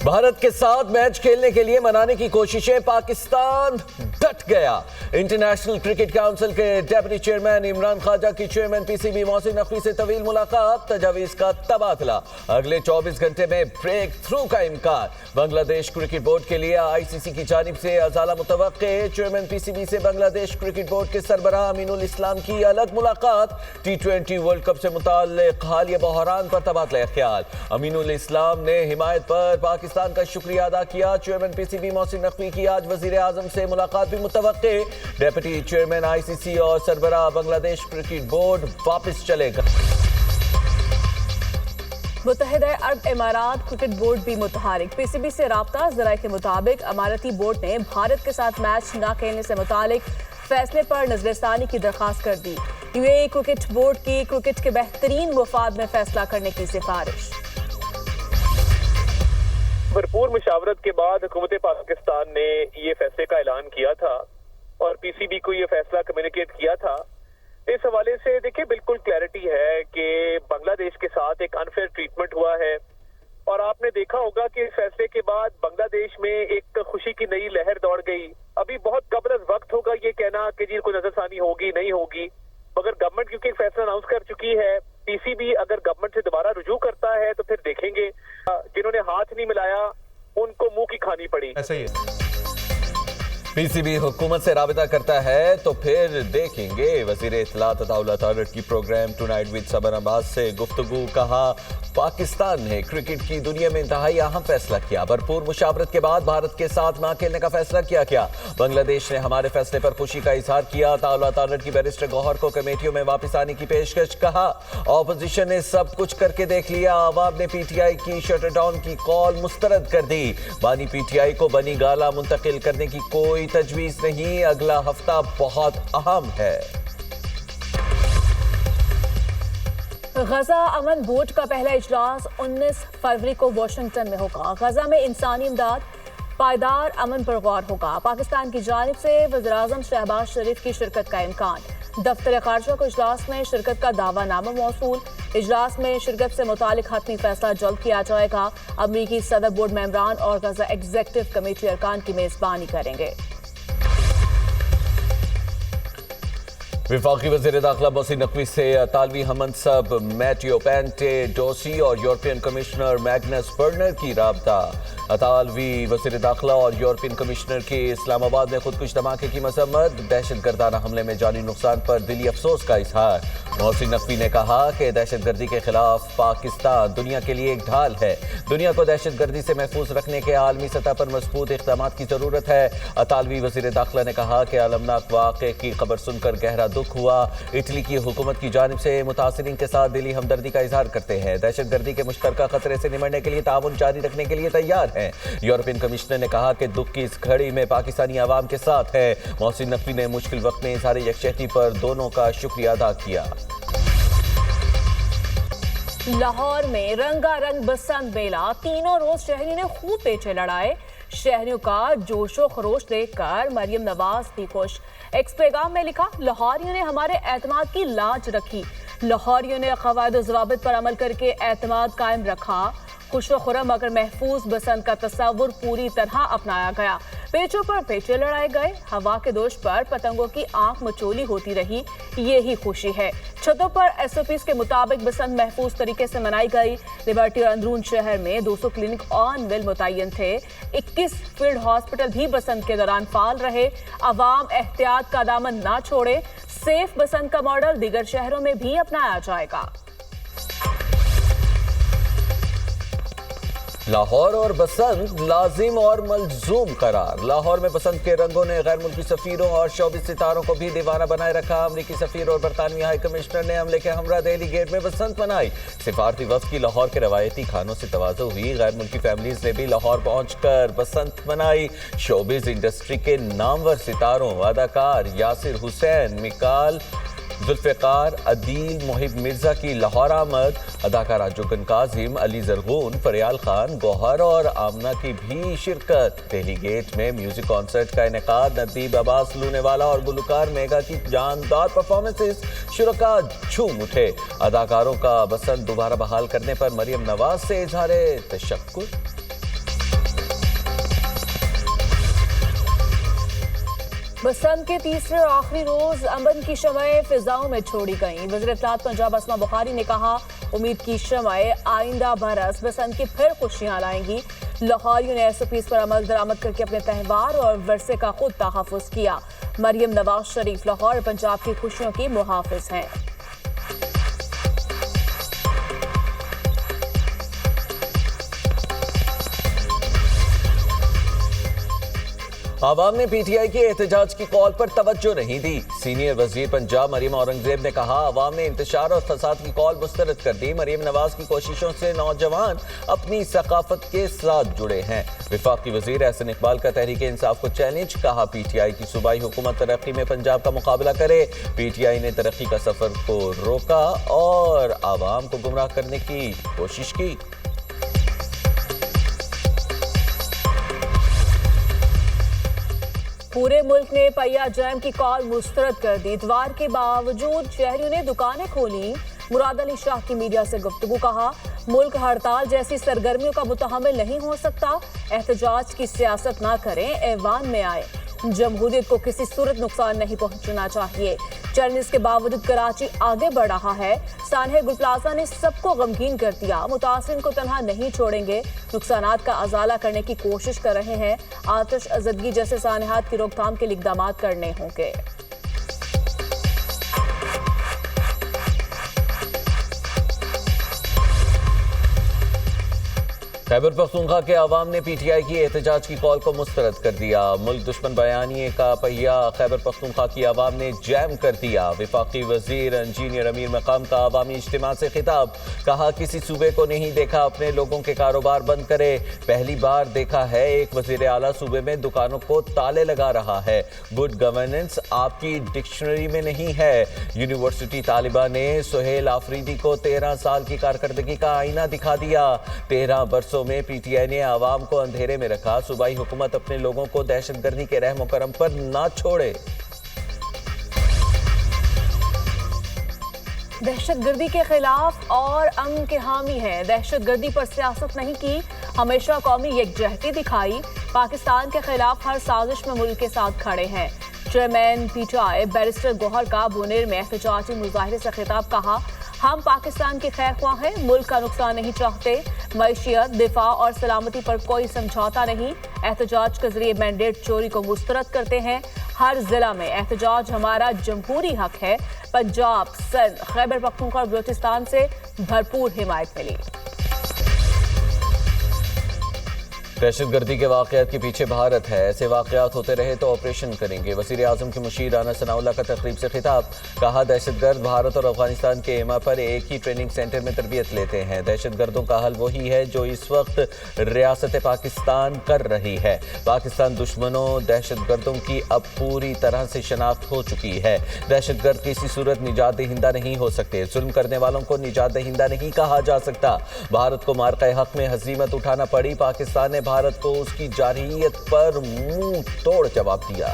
भारत के साथ मैच खेलने के लिए मनाने की कोशिशें, पाकिस्तान डट गया। इंटरनेशनल क्रिकेट काउंसिल के डेप्यूटी चेयरमैन इमरान ख्वाजा की चेयरमैन पीसीबी मोहसिन नकवी से तवील मुलाकात, तजावीज का तबादला, अगले 24 घंटे में ब्रेक थ्रू का इम्कान। बांग्लादेश क्रिकेट बोर्ड के लिए आईसीसी की जानिब से अजाला मुतवक्के, चेयरमैन पीसीबी से बांग्लादेश क्रिकेट बोर्ड के सरबराह अमीनुल इस्लाम की अलग मुलाकात। T20 वर्ल्ड कप से मुताल्लिक हालिया बहरान पर तबादला ख्याल, अमीनुल इस्लाम ने हिमायत पर पाकिस्तान का शुक्रिया अदा किया। चेयरमैन पीसीबी मोहसिन नकवी की आज वजीर आजम से मुलाकात भी मुतवक्के। डेप्यूटी चेयरमैन आईसीसी और सरबराह बांग्लादेश क्रिकेट बोर्ड वापस चलेगा। मुत्तहिदा अरब इमारात क्रिकेट बोर्ड भी मुतहरिक, पीसीबी से राब्ता ज़राए के मुताबिक अमारती बोर्ड ने भारत के साथ मैच न खेलने से मुतालिक फैसले पर नजरसानी की दरखास्त कर दी। यूएई क्रिकेट बोर्ड की क्रिकेट के बेहतरीन मुफाद में फैसला करने की सिफारिश। भरपूर मुशावरत के बाद हुकूमत पाकिस्तान ने ये फैसले का ऐलान किया था और पीसीबी को ये फैसला कम्युनिकेट किया था। इस हवाले से देखिए बिल्कुल क्लैरिटी है कि बांग्लादेश के साथ एक अनफेयर ट्रीटमेंट हुआ है और आपने देखा होगा कि इस फैसले के बाद बांग्लादेश में एक खुशी की नई लहर दौड़ गई। अभी बहुत कब्ल अज़ वक्त होगा ये कहना कि जी कोई नजरसानी होगी नहीं होगी, मगर गवर्नमेंट क्योंकि एक फैसला अनाउंस कर चुकी है, पीसीबी अगर गवर्नमेंट से दोबारा रुजू करता है तो फिर देखेंगे। जिन्होंने हाथ नहीं मिलाया उनको मुंह की खानी पड़ी। ऐसा ही है। पीसीबी हुकूमत से राबिता करता है तो फिर देखेंगे। वजीर इत्तलात अताउल अतारट की प्रोग्राम टुनाइट विद सबर अब्बास से गुफ्तगू, कहा पाकिस्तान ने क्रिकेट की दुनिया में इंतहाई अहम फैसला किया। भरपूर मुशावरत के बाद भारत के साथ ना खेलने का फैसला किया क्या? बांग्लादेश ने हमारे फैसले पर खुशी का इजहार किया। अताउल अतारट की बैरिस्टर गौहर को कमेटियों में वापस आने की पेशकश, कहा ऑपोजिशन ने सब कुछ करके देख लिया, अवाम ने पीटीआई की शटर डाउन की कॉल मुस्तरद कर दी। बानी पीटीआई को बनी गाला मुंतकिल करने की कोई तजवीज नहीं, अगला हफ्ता बहुत अहम है। गजा अमन बोर्ड का पहला इजलास 19 फरवरी को वाशिंगटन में होगा। गजा में इंसानी इमदाद, पायदार अमन पर गौर होगा। पाकिस्तान की जानिब से वज़ीर-ए-आज़म शहबाज शरीफ की शिरकत का इम्कान। दफ्तर खारजा को इजलास में शिरकत का दावानामा मौसूल। इजलास में शिरकत से मुतालिक हतमी फैसला जल्द किया जाएगा। अमरीकी सदर बोर्ड मेंबरान और गजा एग्जीक्यूटिव कमेटी अरकान की मेजबानी करेंगे। वफाकी वज़ीर दाखिला मोहसिन नकवी से तालवी हमनसब मैटियो पेंटे-डोसी और यूरोपियन कमिश्नर मैग्नस बर्नर की राबता। अतालवी वज़ीर दाखिला और यूरोपियन कमिश्नर की इस्लामाबाद में खुदकुश धमाके की मजम्मत, दहशतगर्दाना हमले में जानी नुकसान पर दिली अफसोस का इजहार। मोहसिन नकवी ने कहा कि दहशतगर्दी के खिलाफ पाकिस्तान दुनिया के लिए एक ढाल है। दुनिया को दहशतगर्दी से महफूज रखने के आलमी सतह पर मजबूत इक़दाम की जरूरत है। अतालवी वज़ीर दाखिला ने कहा कि अलमनाक वाक़े की खबर सुनकर गहरा दुख हुआ। इटली की हुकूमत की जानिब से मुतासिरीन के साथ दिली हमदर्दी का इजहार करते हैं। दहशतगर्दी के मुश्तरका खतरे से निमटने के लिए ताउन जारी रखने के लिए तैयार हैं। यूरोपियन कमिश्नर ने कहा कि दुख की इस घड़ी में पाकिस्तानी आवाम के साथ है। मोहसिन नकवी ने मुश्किल वक्त में इजहार यकजहती पर दोनों का शुक्रिया अदा किया। लाहौर में रंगारंग बसंत मेला, तीनों रोज शहरियों ने खूब पेचे लड़ाए। शहरियों का जोशो खरोश देखकर मरियम नवाज भी खुश। एक्स पैगाम में लिखा, लाहौरियों ने हमारे एतमाद की लाज रखी। लाहौरियों ने क़वायद ज़वाबित पर अमल करके एतमाद कायम रखा। खुशो खुरम मगर महफूज बसंत का तस्वुर पूरी तरह अपनाया गया। पेचों पर पेचे लड़ाए गए। हवा के दोष पर पतंगों की आंख मचोली होती रही। यही खुशी है। छतों पर एसओपीज के मुताबिक बसंत महफूज तरीके से मनाई गई। लिबर्टी और अंदरून शहर में 200 क्लिनिक ऑन व्हील मुतय्यन थे। 21 फील्ड हॉस्पिटल भी बसंत के दौरान फाल रहे। अवाम एहतियात का दामन ना छोड़े। सेफ बसंत का मॉडल दीगर शहरों में भी अपनाया जाएगा। लाहौर और बसंत लाजिम और मलजूम करार। लाहौर में बसंत के रंगों ने गैर मुल्की सफीरों और शोबिस सितारों को भी दीवाना बनाए रखा। अमरीकी सफीर और बरतानवी हाई कमिश्नर ने हमले के हमरा दिल्ली गेट में बसंत मनाई। सिफारती वफ्द की लाहौर के रवायती खानों से तवाज़ु हुई। गैर मुल्की फैमिलीज ने भी लाहौर पहुंचकर बसंत मनाई। शोबिस इंडस्ट्री के नामवर सितारों अदाकार यासिर हुसैन, मिकाल, जुल्फ़िकार, अदील, मोहिब मिर्जा की लाहौर आमद। अदाकारा जुगन काजिम, अली जरगून, फरियाल खान, गौहर और आमना की भी शिरकत। दिल्ली गेट में म्यूजिक कॉन्सर्ट का इनेकाद। नदीब अब्बास लूनेवाला और गुलकार मेगा की जानदार परफॉर्मेंसेस, शुरका झूम उठे। अदाकारों का बसंत दोबारा बहाल करने पर मरियम नवाज से इजहार तशक्कुर। बसंत के तीसरे और आखिरी रोज अमन की शमएं फिजाओं में छोड़ी गईं। वज़ीर इत्तलात पंजाब अस्मा बुखारी ने कहा, उम्मीद की शमएं आइंदा बरस बसंत की फिर खुशियां लाएंगी। लाहौरियों ने एसओपीज़ पर अमल दरामद करके अपने त्यौहार और वर्से का खुद तहफ़्फ़ुज़ किया। मरियम नवाज शरीफ लाहौर और पंजाब की खुशियों की मुहाफ़िज़ हैं। आवाम ने पीटीआई के एहतजाज की कॉल पर तवज्जो नहीं दी। सीनियर वजीर पंजाब मरियम औरंगजेब ने कहा, आवाम ने इंतशार और फसाद की कॉल मुस्तरद कर दी। मरियम नवाज की कोशिशों से नौजवान अपनी सकाफत के साथ जुड़े हैं। विफाकी वजीर एहसन इकबाल का तहरीक इंसाफ को चैलेंज, कहा पीटीआई की सूबाई हुकूमत तरक्की में पंजाब का मुकाबला करे। पीटीआई ने तरक्की का सफर को रोका और आवाम को गुमराह करने की कोशिश की। पूरे मुल्क ने पहिया जैम की कॉल मुस्तरद कर दी। इतवार के बावजूद शहरियों ने दुकानें खोली। मुराद अली शाह की मीडिया से गुफ्तगू, कहा मुल्क हड़ताल जैसी सरगर्मियों का मुतहम्मिल नहीं हो सकता। एहतजाज की सियासत ना करें, ऐवान में आए। जमहूरियत को किसी सूरत नुकसान नहीं पहुंचना चाहिए। चैलेंज के बावजूद कराची आगे बढ़ रहा है। सानहे गुल प्लाजा ने सबको गमगीन कर दिया। मुतासिरीन को तनहा नहीं छोड़ेंगे। नुकसानात का अजाला करने की कोशिश कर रहे हैं। आतिश अजदगी जैसे सानहात की रोकथाम के लिए इक़दाम करने होंगे। खैबर पख्तूनख्वा के अवाम ने पीटीआई की एहतजाज की कॉल को मुस्तरद कर दिया। मुल्क दुश्मन बयानिए का पहिया खैबर पख्तूनख्वा की अवाम ने जैम कर दिया। विफाकी वजीर इंजीनियर अमीर मकाम का अवामी इज्तिमा से खिताब, कहा किसी सूबे को नहीं देखा अपने लोगों के कारोबार बंद करे। पहली बार देखा है एक वजीर आला सूबे में दुकानों को ताले लगा रहा है। गुड गवर्नेंस आपकी डिक्शनरी में नहीं है। यूनिवर्सिटी तालिबा ने सुहेल आफरीदी को 13 साल की कारकर्दगी का आईना दिखा दिया। 13 बरसों में पीटीआई ने आवाम को अंधेरे में रखा। सूबाई हुकूमत अपने लोगों को दहशतगर्दी के रहम और करम पर ना छोड़े। दहशतगर्दी के खिलाफ और अमन के हामी है। दहशतगर्दी पर सियासत नहीं की, हमेशा कौमी यकजहती दिखाई। पाकिस्तान के खिलाफ हर साजिश में मुल्क के साथ खड़े हैं। चेयरमैन पीटीआई बैरिस्टर गौहर का बुनेर में एहतजाजी मुजाहिरे से खिताब, कहा हम पाकिस्तान के खैर ख्वाह हैं, मुल्क का नुकसान नहीं चाहते। मईशियत, दिफा और सलामती पर कोई समझौता नहीं। एहतजाज के जरिए मैंडेट चोरी को मुस्तरद करते हैं। हर जिला में एहतजाज हमारा जमहूरी हक है। पंजाब, सिंध, खैबर पख्तूनख्वा और बलूचिस्तान से भरपूर हिमायत मिली। दहशतगर्दी के वाक़यात के पीछे भारत है। ऐसे वाक़यात होते रहे तो ऑपरेशन करेंगे। वज़ीर आज़म के मुशीर राना सनाउल्लाह का तकरीब से खिताब, कहा दहशतगर्द भारत और अफगानिस्तान के एमा पर एक ही ट्रेनिंग सेंटर में तरबियत लेते हैं। दहशतगर्दों का हल वही है जो इस वक्त रियासत पाकिस्तान कर रही है। पाकिस्तान दुश्मनों दहशतगर्दों की अब पूरी तरह से शनाख्त हो चुकी है। दहशतगर्द किसी सूरत निजात दहिंदा नहीं हो सकते। जुल्म करने वालों को निजात दहिंदा नहीं कहा जा सकता। भारत को मार्का हक में हजीमत उठाना पड़ी। पाकिस्तान ने भारत को उसकी जारहियत पर मुंह तोड़ जवाब दिया।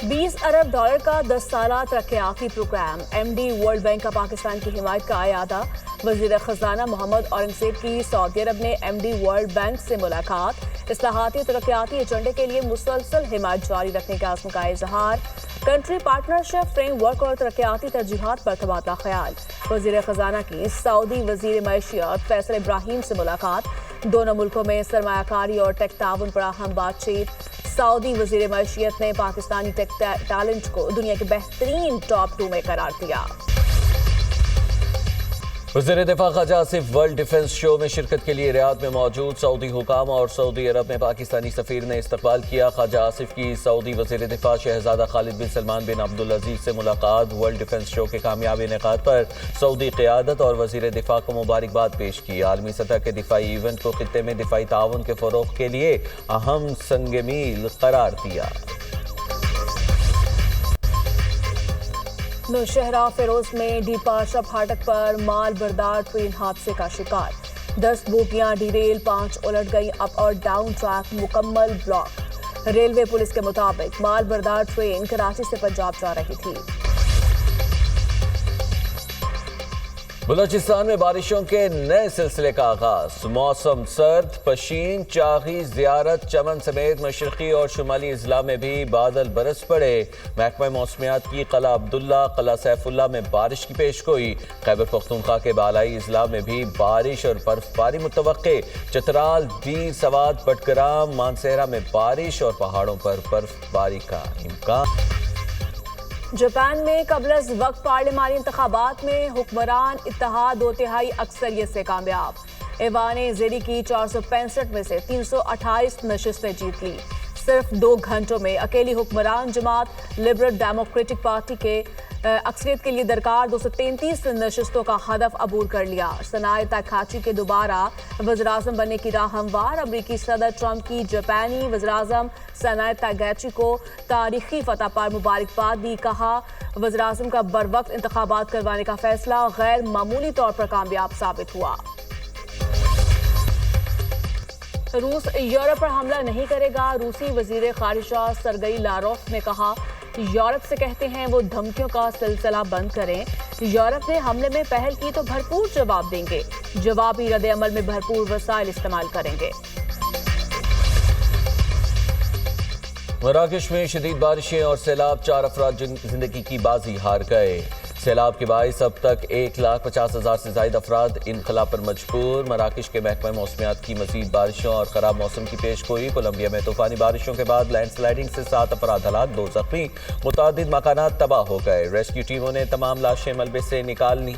20 अरब डॉलर का 10 साला तरक्याती प्रोग्राम। एमडी वर्ल्ड बैंक का पाकिस्तान की हिमायत का आयादा। वजीर खजाना मोहम्मद औरंगजेब की सऊदी अरब ने एमडी वर्ल्ड बैंक से मुलाकात। इस्लाहाती तरक्याती एजेंडे के लिए मुसलसल हिमायत जारी रखने के आज़म का इजहार। कंट्री पार्टनरशिप फ्रेमवर्क और तरक्याती तरजीहात पर तबादला ख्याल। वजीर खजाना की सऊदी वजीर मईशियत फैसल इब्राहिम से मुलाकात। दोनों मुल्कों में सरमायाकारी और टेक ताउन पर अहम बातचीत। सऊदी वजीर मईशियत ने पाकिस्तानी टेक टैलेंट को दुनिया के बेहतरीन टॉप 2 में करार दिया। वज़ीर दिफा Khawaja Asif world defence show में शिरकत के लिए रियाद में मौजूद सऊदी हुकाम और सऊदी अरब में पाकिस्तानी सफ़ीर ने इस्तकबाल किया। ख्वाजा आसिफ की सऊदी वज़ीर दिफा शहजादा खालिद बिन सलमान बिन अब्दुल अजीज से मुलाकात। वर्ल्ड डिफेंस शो के कामयाब इनेकाद पर सऊदी क़यादत और वज़ीर दिफा को मुबारकबाद पेश की। आलमी सतह के दिफाई इवेंट को खित्ते में दिफाई ताउन के फ़रोग़ के लिए अहम संग मील करार दिया। नौशहरा फिरोज में डीपाशा फाटक पर माल बरदार ट्रेन हादसे का शिकार। 10 बोगियां डिरेल, 5 उलट गई। अप और डाउन ट्रैक मुकम्मल ब्लॉक। रेलवे पुलिस के मुताबिक माल बरदार ट्रेन कराची से पंजाब जा रही थी। बलूचिस्तान में बारिशों के नए सिलसिले का आगाज। मौसम सर्द, पशीन, चागी, जियारत, चमन समेत मशरकी और शुमाली अजला में भी बादल बरस पड़े। महकमा मौसमियात की कला अब्दुल्ला, कला सैफुल्ला में बारिश की पेशगोई। खैबर पख्तूनख्वा के बालाई अजला में भी बारिश और बर्फबारी मुतवक्के। चतराल, दीर, सवात, बटग्राम, मानसेरा में बारिश और पहाड़ों पर बर्फबारी का इम्कान। जापान में कबल वक्त पार्लिमानी इंतखाबात में हुक्मरान इत्तेहाद 2/3 अक्सरियत से कामयाब। ऐवान ज़ेरी की 465 में से 328 नशिस्तें जीत ली। सिर्फ 2 घंटों में अकेली हुक्मरान जमात लिबरल डेमोक्रेटिक पार्टी के अक्सरियत के लिए दरकार 233 नशिस्तों का हदफ अबूर कर लिया। सनाए ताकाची के दोबारा वज़ीर-ए-आज़म बनने की राह हमवार। अमरीकी सदर ट्रंप की जापानी वज़ीर-ए-आज़म सनाए ताकाची को तारीखी फतह पर मुबारकबाद दी। कहा, वज़ीर-ए-आज़म का बरवक्त इंतखाबात करवाने का फैसला गैर मामूली तौर पर कामयाब साबित हुआ। रूस यूरोप पर हमला नहीं करेगा। रूसी वजीर खारिजा सरगई लारोफ ने कहा, यूरोप से कहते हैं वो धमकियों का सिलसिला बंद करें। यूरोप ने हमले में पहल की तो भरपूर जवाब देंगे। जवाबी रद्द अमल में भरपूर वसाइल इस्तेमाल करेंगे। मराकश में शदीद बारिशें और सैलाब, 4 अफराद जिंदगी की बाजी हार गए। सैलाब के बाइस अब तक 1,50,000 से ज्यादा अफराद इनखला पर मजबूर। मराकश के महकमा मौसमियात की मजीद बारिशों और खराब मौसम की पेशगोई। कोलंबिया में तूफानी बारिशों के बाद लैंडस्लाइडिंग से 7 अफराद हलाक, 2 जख्मी। मुतादिद मकानात तबाह हो गए। रेस्क्यू टीमों ने तमाम लाशें मलबे से निकाल ली।